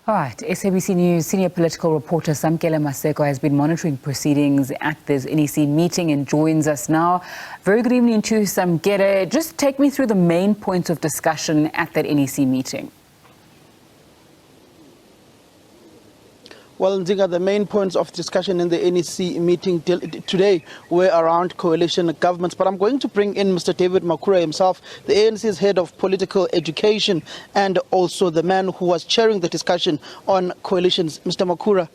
All right, SABC News senior political reporter Samkele Maseko has been monitoring proceedings at this NEC meeting and joins us now. Very good evening to Samkele. Just take me through the main points of discussion at that NEC meeting. Well, Nzinga, the main points of discussion in the NEC meeting today were around coalition governments. But I'm going to bring in Mr. David Makhura himself, the ANC's head of political education, and also the man who was chairing the discussion on coalitions. Mr. Makhura,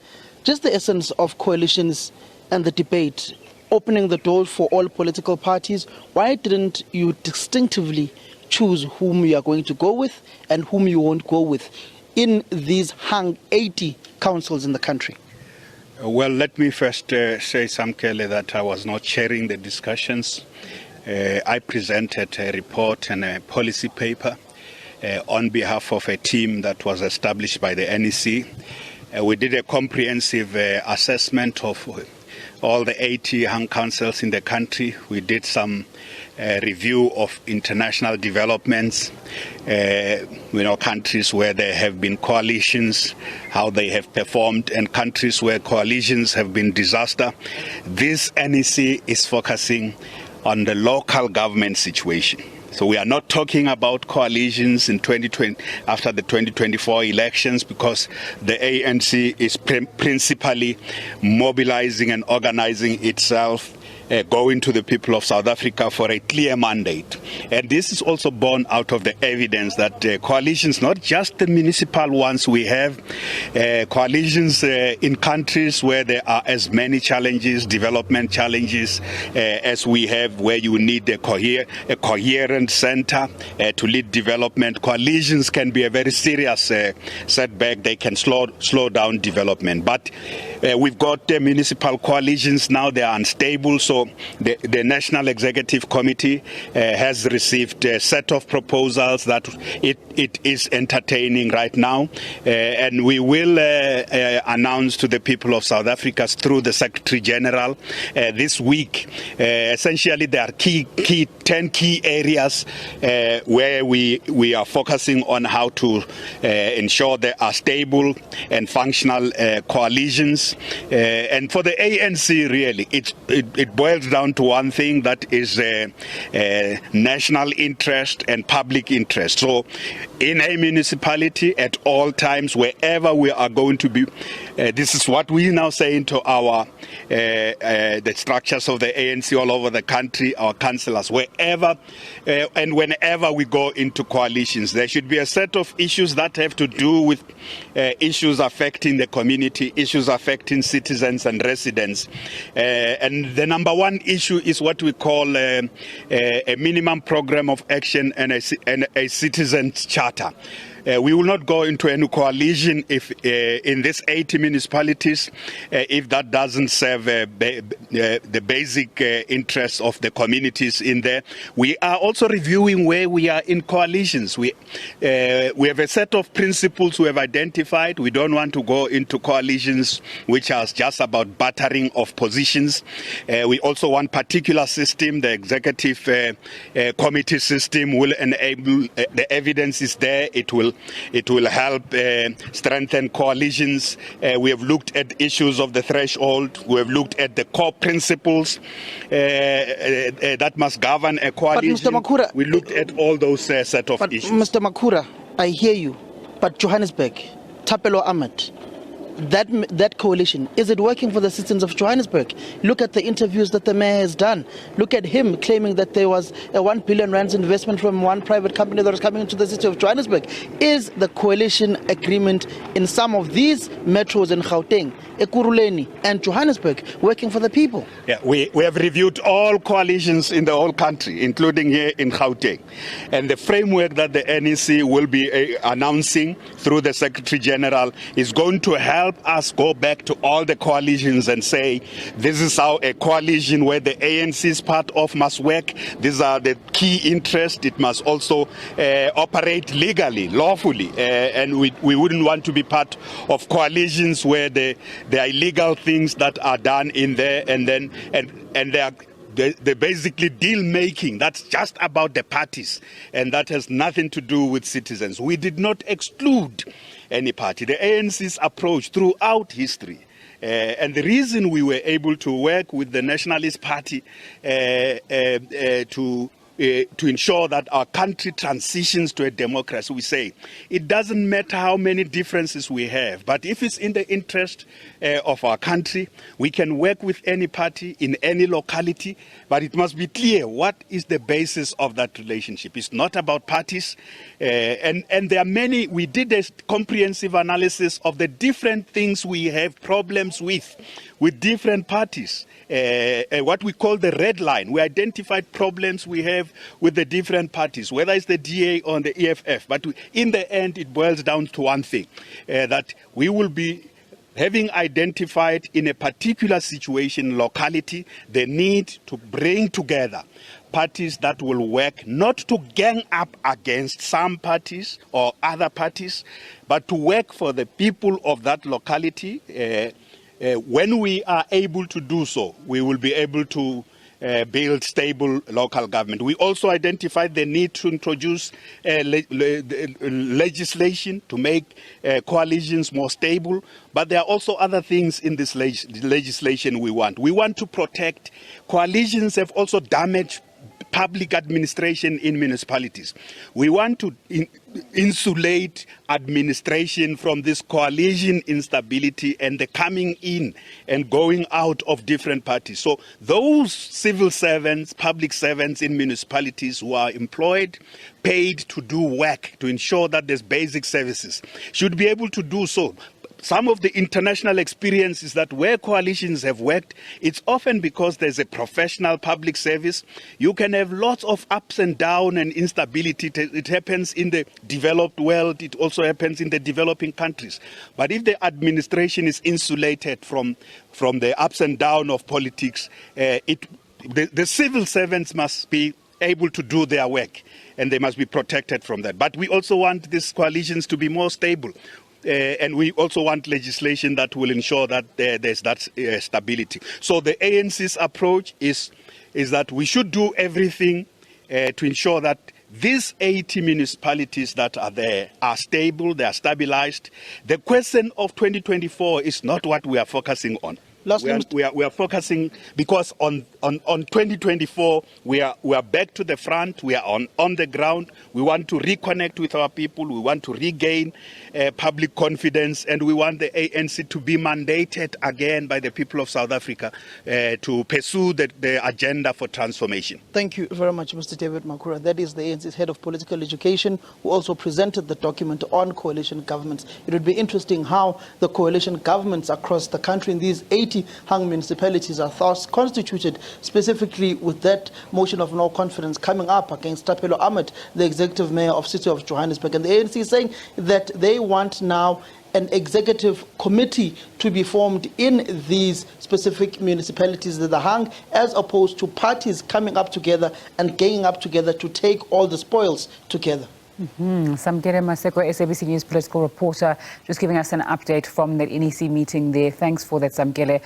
just the essence of coalitions and the debate, opening the door for all political parties. Why didn't you distinctively choose whom you are going to go with and whom you won't go with in these 80 councils in the country? Well, let me first say, Samkele, that I was not chairing the discussions. I presented a report and a policy paper on behalf of a team that was established by the NEC. We did a comprehensive assessment of all the 80 hung councils in the country. We did some review of international developments, countries where there have been coalitions, how they have performed, and countries where coalitions have been disaster. This NEC is focusing on the local government situation. So we are not talking about coalitions in 2020 after the 2024 elections, because the ANC is principally mobilizing and organizing itself, going to the people of South Africa for a clear mandate. And this is also born out of the evidence that coalitions, not just the municipal ones, we have coalitions in countries where there are as many challenges, development challenges, as we have, where you need a coherent center to lead development. Coalitions can be a very serious setback. They can slow down development. But we've got municipal coalitions now. They are unstable. So the National Executive Committee has received a set of proposals that it is entertaining right now, and we will announce to the people of South Africa through the Secretary General this week. Essentially, there are 10 key areas where we are focusing on how to ensure there are stable and functional coalitions. And for the ANC, really, it boils down to one thing, that is national interest and public interest. So in a municipality, at all times, wherever we are going to be, this is what we now say into our the structures of the ANC all over the country, our councillors, wherever and whenever we go into coalitions, there should be a set of issues that have to do with issues affecting the community, issues affecting citizens and residents. And the number one issue is what we call a minimum program of action and a citizens charter. We will not go into any coalition if in these 80 municipalities if that doesn't serve the basic interests of the communities in there. We are also reviewing where we are in coalitions. We have a set of principles we have identified. We don't want to go into coalitions which are just about battering of positions. We also want particular system. The executive committee system will enable, the evidence is there, it will help strengthen coalitions. We have looked at issues of the threshold. We have looked at the core principles that must govern a coalition. But Mr. Makhura, we looked at all those set of issues. Mr. Makhura, I hear you, but Johannesburg, Thapelo Ahmed, that coalition, is it working for the citizens of Johannesburg? Look at the interviews that the mayor has done. Look at him claiming that there was a 1 billion rand investment from one private company that was coming into the city of Johannesburg. Is the coalition agreement in some of these metros in Gauteng, Ekurhuleni and Johannesburg working for the people? Yeah, we have reviewed all coalitions in the whole country, including here in Gauteng. And the framework that the NEC will be announcing through the Secretary General is going to help us go back to all the coalitions and say, this is how a coalition where the ANC is part of must work. These are the key interests. It must also operate legally, lawfully. And we wouldn't want to be part of coalitions where there are illegal things that are done in there, and there are they're basically deal making. That's just about the parties, and that has nothing to do with citizens. We did not exclude any party. The ANC's approach throughout history, and the reason we were able to work with the Nationalist Party to ensure that our country transitions to a democracy, we say it doesn't matter how many differences we have, but if it's in the interest of our country, we can work with any party in any locality, but it must be clear what is the basis of that relationship. It's not about parties, and there are many. We did a comprehensive analysis of the different things we have problems with different parties. What we call the red line. We identified problems we have with the different parties, whether it's the DA or the EFF. But in the end, it boils down to one thing, that we will be having identified in a particular situation, locality, the need to bring together parties that will work not to gang up against some parties or other parties, but to work for the people of that locality. When we are able to do so, we will be able to build stable local government. We also identified the need to introduce legislation to make coalitions more stable. But there are also other things in this legislation we want. We want to protect. Coalitions have also damaged public administration in municipalities. We want to insulate administration from this coalition instability and the coming in and going out of different parties. So those civil servants, public servants in municipalities who are employed, paid to do work, to ensure that there's basic services, should be able to do so. Some of the international experience is that where coalitions have worked, it's often because there's a professional public service. You can have lots of ups and downs and instability. It happens in the developed world. It also happens in the developing countries. But if the administration is insulated from the ups and downs of politics, the civil servants must be able to do their work, and they must be protected from that. But we also want these coalitions to be more stable. And we also want legislation that will ensure that there's that stability. So the ANC's approach is that we should do everything to ensure that these 80 municipalities that are there are stable, they are stabilized. The question of 2024 is not what we are focusing on. We are focusing because on 2024 we are back to the front. We are on the ground. We want to reconnect with our people. We want to regain public confidence, and we want the ANC to be mandated again by the people of South Africa to pursue the agenda for transformation. Thank you very much, Mr. David Makhura. That is the ANC's head of political education, who also presented the document on coalition governments. It would be interesting how the coalition governments across the country in these 80 hung municipalities are thus constituted, specifically with that motion of no confidence coming up against Tapelo Ahmed, the executive mayor of City of Johannesburg. And the ANC is saying that they want now an executive committee to be formed in these specific municipalities that are hung, as opposed to parties coming up together and ganging up together to take all the spoils together. Samkele Maseko, SABC News political reporter, just giving us an update from that NEC meeting there. Thanks for that, Samkele.